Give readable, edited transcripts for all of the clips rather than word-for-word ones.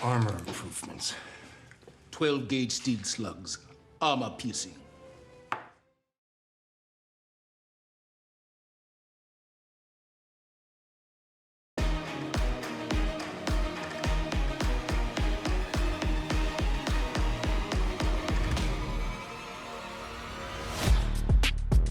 Armor improvements. 12-gauge steel slugs. Armor piercing.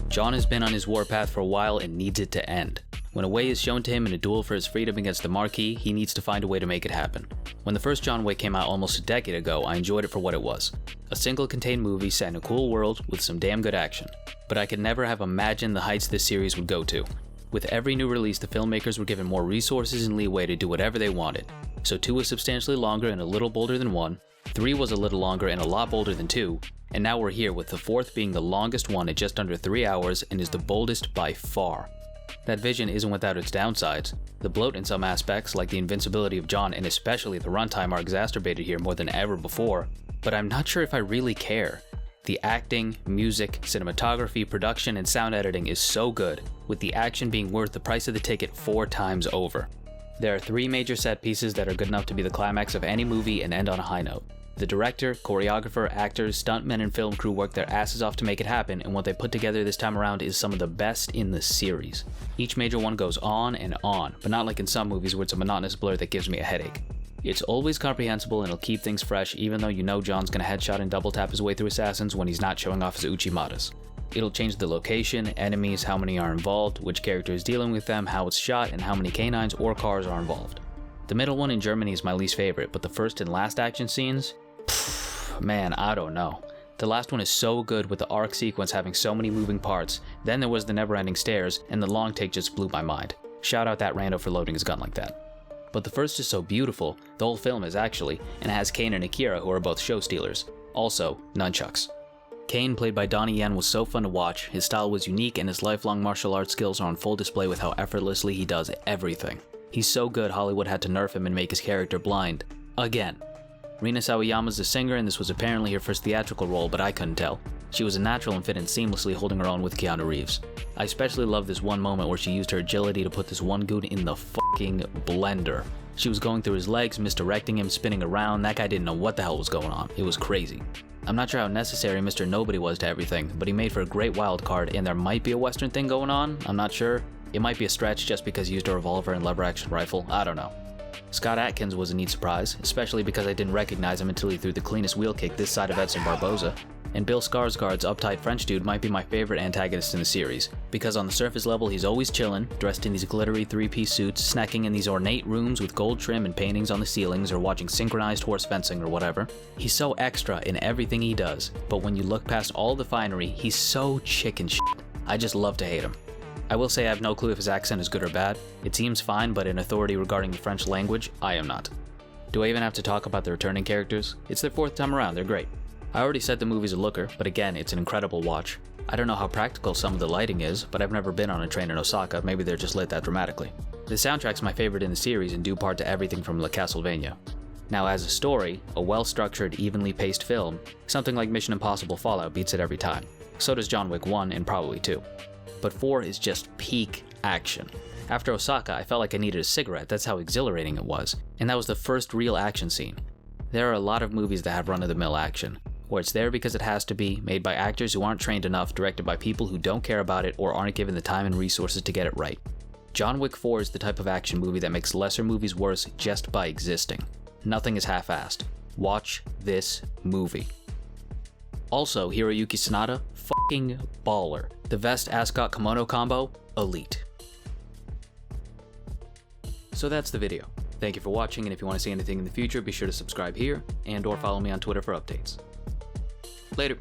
John has been on his warpath for a while and needs it to end. When a way is shown to him in a duel for his freedom against the Marquis, he needs to find a way to make it happen. When the first John Wick came out almost a decade ago, I enjoyed it for what it was. A single contained movie set in a cool world with some damn good action. But I could never have imagined the heights this series would go to. With every new release, the filmmakers were given more resources and leeway to do whatever they wanted. So 2 was substantially longer and a little bolder than 1, 3 was a little longer and a lot bolder than 2, and now we're here with the 4th being the longest one at just under 3 hours and is the boldest by far. That vision isn't without its downsides. The bloat in some aspects, like the invincibility of John and especially the runtime, are exacerbated here more than ever before, but I'm not sure if I really care. The acting, music, cinematography, production, and sound editing is so good, with the action being worth the price of the ticket 4 times over. There are 3 major set pieces that are good enough to be the climax of any movie and end on a high note. The director, choreographer, actors, stuntmen, and film crew work their asses off to make it happen, and what they put together this time around is some of the best in the series. Each major one goes on and on, but not like in some movies where it's a monotonous blur that gives me a headache. It's always comprehensible and it'll keep things fresh even though you know John's gonna headshot and double tap his way through assassins when he's not showing off his Uchimatas. It'll change the location, enemies, how many are involved, which character is dealing with them, how it's shot, and how many canines or cars are involved. The middle one in Germany is my least favorite, but the first and last action scenes? Man, I don't know. The last one is so good with the arc sequence having so many moving parts, then there was the never-ending stairs, and the long take just blew my mind. Shout out that rando for loading his gun like that. But the first is so beautiful, the whole film is actually, and it has Kane and Akira who are both show stealers. Also, nunchucks. Kane, played by Donnie Yen, was so fun to watch, his style was unique and his lifelong martial arts skills are on full display with how effortlessly he does everything. He's so good Hollywood had to nerf him and make his character blind. Again. Rina Sawayama's the singer and this was apparently her first theatrical role, but I couldn't tell. She was a natural and fit in seamlessly holding her own with Keanu Reeves. I especially love this one moment where she used her agility to put this one goon in the fucking blender. She was going through his legs, misdirecting him, spinning around. That guy didn't know what the hell was going on. It was crazy. I'm not sure how necessary Mr. Nobody was to everything, but he made for a great wild card and there might be a western thing going on, I'm not sure. It might be a stretch just because he used a revolver and lever action rifle, I don't know. Scott Adkins was a neat surprise, especially because I didn't recognize him until he threw the cleanest wheel kick this side of Edson Barboza. And Bill Skarsgård's uptight French dude might be my favorite antagonist in the series, because on the surface level he's always chillin', dressed in these glittery 3-piece suits, snacking in these ornate rooms with gold trim and paintings on the ceilings or watching synchronized horse fencing or whatever. He's so extra in everything he does, but when you look past all the finery, he's so chicken shit. I just love to hate him. I will say I have no clue if his accent is good or bad. It seems fine, but in authority regarding the French language, I am not. Do I even have to talk about the returning characters? It's their 4th time around, they're great. I already said the movie's a looker, but again, it's an incredible watch. I don't know how practical some of the lighting is, but I've never been on a train in Osaka, maybe they're just lit that dramatically. The soundtrack's my favorite in the series in due part to everything from La Castlevania. Now as a story, a well-structured, evenly paced film, something like Mission Impossible Fallout beats it every time. So does John Wick 1 and probably 2. But 4 is just peak action. After Osaka, I felt like I needed a cigarette, that's how exhilarating it was, and that was the first real action scene. There are a lot of movies that have run-of-the-mill action, where it's there because it has to be, made by actors who aren't trained enough, directed by people who don't care about it or aren't given the time and resources to get it right. John Wick 4 is the type of action movie that makes lesser movies worse just by existing. Nothing is half-assed. Watch this movie. Also, Hiroyuki Sanada, fucking baller. The vest ascot kimono combo, elite. So that's the video. Thank you for watching, and if you want to see anything in the future, be sure to subscribe here and or follow me on Twitter for updates. Later.